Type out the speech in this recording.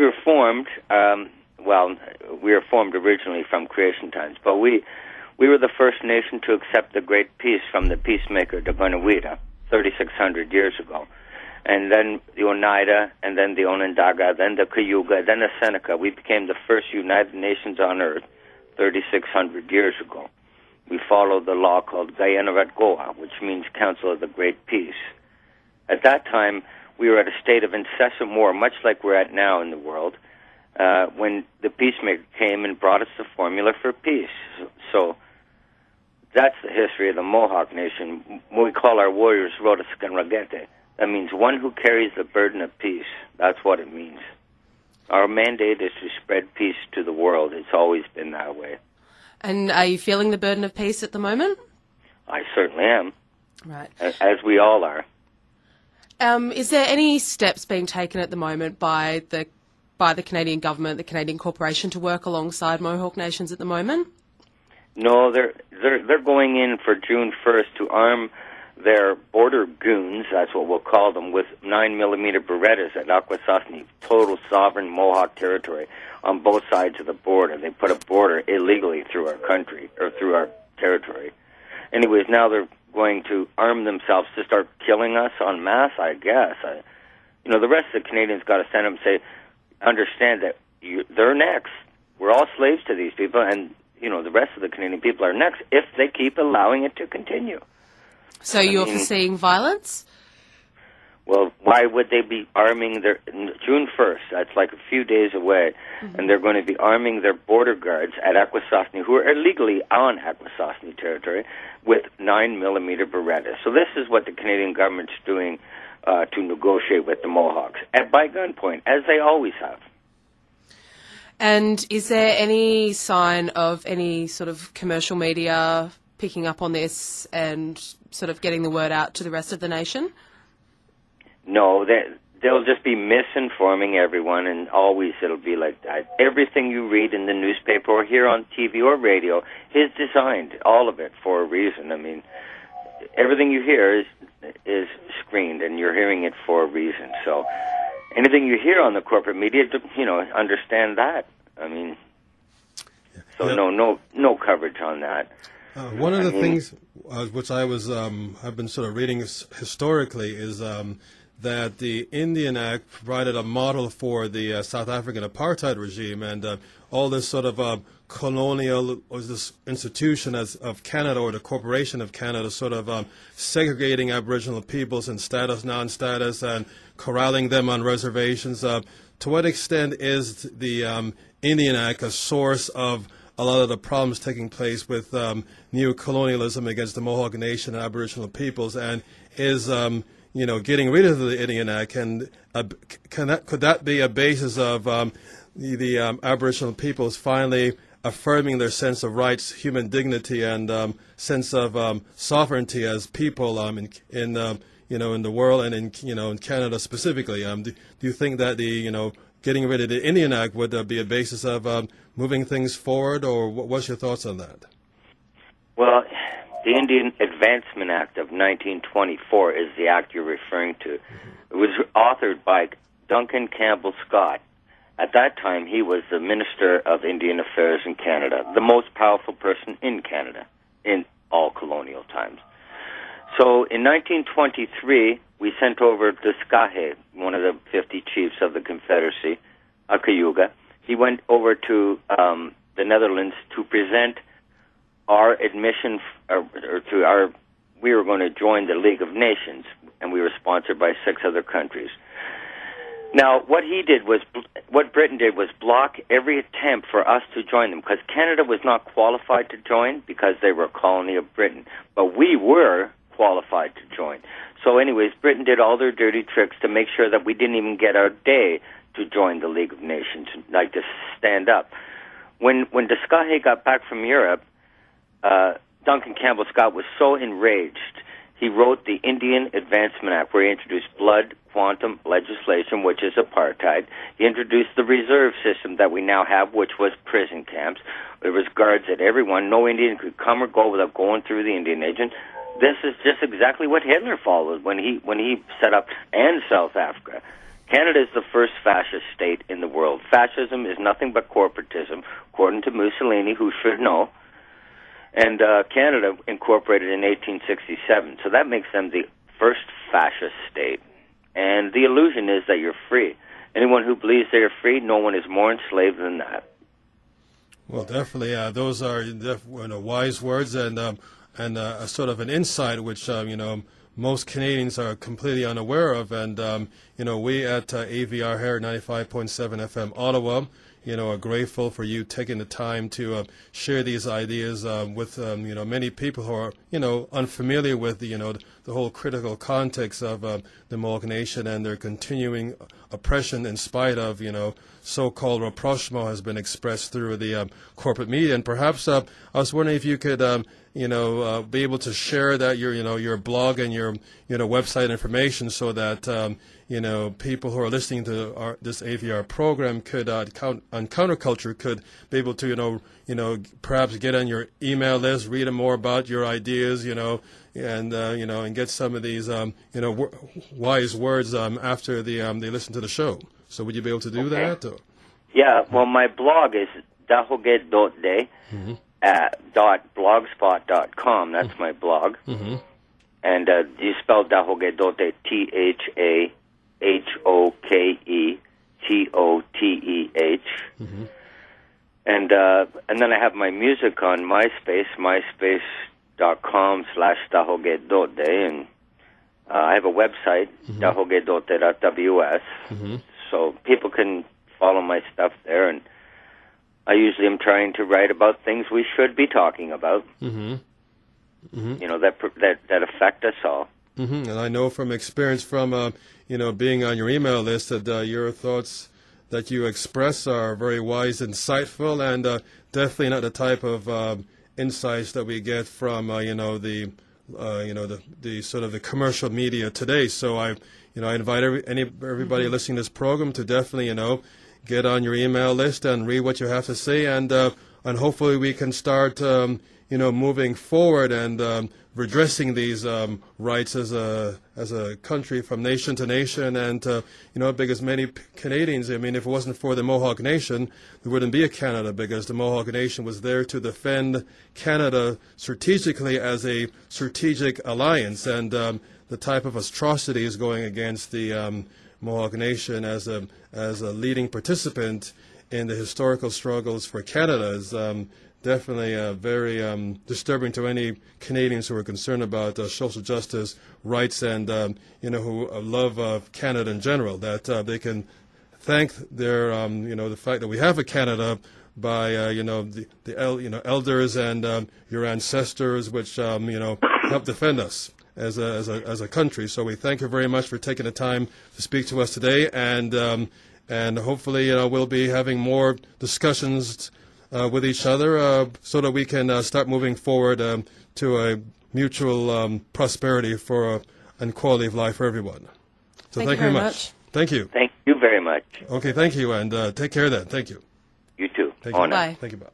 we were formed, we were formed originally from creation times, but we were the first nation to accept the Great Peace from the peacemaker, the Gonawida, 3,600 years ago. And then the Oneida, and then the Onondaga, then the Cayuga, then the Seneca. We became the first United Nations on Earth 3,600 years ago. We followed the law called Gayanavat Goa, which means Council of the Great Peace. At that time, we were at a state of incessant war, much like we're at now in the world, when the peacemaker came and brought us the formula for peace. So that's the history of the Mohawk Nation. We call our warriors Rodaskanragete. That means one who carries the burden of peace. That's what it means. Our mandate is to spread peace to the world. It's always been that way. And are you feeling the burden of peace at the moment? I certainly am. Right. As we all are. Is there any steps being taken at the moment by the Canadian government, the Canadian corporation, to work alongside Mohawk nations at the moment? No, they're going in for June 1st to arm their border goons, that's what we'll call them, with 9mm Berettas at Akwesasne, total sovereign Mohawk territory on both sides of the border. They put a border illegally through our country, or through our territory. Anyways, now they're going to arm themselves to start killing us en masse, I guess. The rest of the Canadians got to stand up and say, understand that they're next. We're all slaves to these people, and, the rest of the Canadian people are next if they keep allowing it to continue. So you're foreseeing violence? Well, why would they be arming their... June 1st, that's like a few days away, and they're going to be arming their border guards at Akwesasne, who are illegally on Akwesasne territory, with 9mm Berettas. So this is what the Canadian government's doing to negotiate with the Mohawks, by gunpoint, as they always have. And is there any sign of any sort of commercial media picking up on this and sort of getting the word out to the rest of the nation? No, they'll just be misinforming everyone, and always it'll be like that. Everything you read in the newspaper or hear on TV or radio is designed, all of it, for a reason. I mean, everything you hear is screened, and you're hearing it for a reason. So anything you hear on the corporate media, understand that. I mean, no coverage on that. One of the things which I've been sort of reading historically is that the Indian Act provided a model for the South African apartheid regime, and all this sort of colonial, or this institution of Canada, or the Corporation of Canada, sort of segregating Aboriginal peoples in status, non-status, and corralling them on reservations. To what extent is the Indian Act a source of a lot of the problems taking place with neo-colonialism against the Mohawk Nation and Aboriginal peoples, and is getting rid of the Indian Act, and could that be a basis of the Aboriginal peoples finally affirming their sense of rights, human dignity, and sense of sovereignty as people in the world, and in Canada specifically? Do you think that the getting rid of the Indian Act would be a basis of moving things forward, or what's your thoughts on that? Well, the Indian Advancement Act of 1924 is the act you're referring to. It was authored by Duncan Campbell Scott. At that time, he was the Minister of Indian Affairs in Canada, the most powerful person in Canada in all colonial times. So in 1923, we sent over Descahe, one of the 50 chiefs of the Confederacy, Cayuga. He went over to the Netherlands to present our admission, we were going to join the League of Nations, and we were sponsored by 6 other countries. Now, what Britain did was block every attempt for us to join them, because Canada was not qualified to join because they were a colony of Britain, but we were qualified to join. So anyways, Britain did all their dirty tricks to make sure that we didn't even get our day to join the League of Nations, like to stand up. When Descahe got back from Europe, Duncan Campbell Scott was so enraged, he wrote the Indian Advancement Act, where he introduced blood quantum legislation, which is apartheid. He introduced the reserve system that we now have, which was prison camps. There was guards at everyone. No Indian could come or go without going through the Indian agent. This is just exactly what Hitler followed when he set up, and South Africa. Canada is the first fascist state in the world, fascism is nothing but corporatism, according to Mussolini, who should know. And Canada incorporated in 1867, so that makes them the first fascist state. And the illusion is that you're free. Anyone who believes they are free, no one is more enslaved than that. Well, definitely, those are wise words and a sort of an insight which most Canadians are completely unaware of. And we at AVR here, 95.7 FM Ottawa, are grateful for you taking the time to share these ideas with many people who are unfamiliar with the whole critical context of the Mohawk Nation and their continuing oppression in spite of so-called rapprochement has been expressed through the corporate media. And perhaps I was wondering if you could be able to share that your blog and your website information so that people who are listening to this AVR program could on counterculture could be able to perhaps get on your email list, read more about your ideas, and get some of these wise words after they listen to the show. So would you be able to do that? Or? Yeah. Well, my blog is dahoge.de. .blogspot.com. That's my blog. Mm-hmm. And you spell Dahoge Dote THAHOKETOTEH. Mm-hmm. And then I have my music on MySpace, myspace.com/Dahoge Dote, and I have a website, dahogedote.ws. Mm-hmm. So people can follow my stuff there, and I usually am trying to write about things we should be talking about. Mm-hmm. Mm-hmm. That affect us all. Mm-hmm. And I know from experience from being on your email list that your thoughts that you express are very wise, insightful, and definitely not the type of insights that we get from the sort of the commercial media today. So I invite everybody listening to this program to definitely get on your email list and read what you have to say, and hopefully we can start, moving forward and redressing these rights as a country from nation to nation, and because many Canadians, if it wasn't for the Mohawk Nation, there wouldn't be a Canada, because the Mohawk Nation was there to defend Canada strategically as a strategic alliance, and the type of atrocities going against the Mohawk Nation as a leading participant in the historical struggles for Canada is definitely very disturbing to any Canadians who are concerned about social justice, rights, and who love Canada in general. That they can thank their the fact that we have a Canada by the elders and your ancestors, which help defend us as a country. So we thank you very much for taking the time to speak to us today, and hopefully we'll be having more discussions with each other so that we can start moving forward to a mutual prosperity and quality of life for everyone. So thank you very much. Thank you. Thank you very much. Okay, thank you, and take care then. Thank you. You too. Thank you. Bye. Thank you. Bye.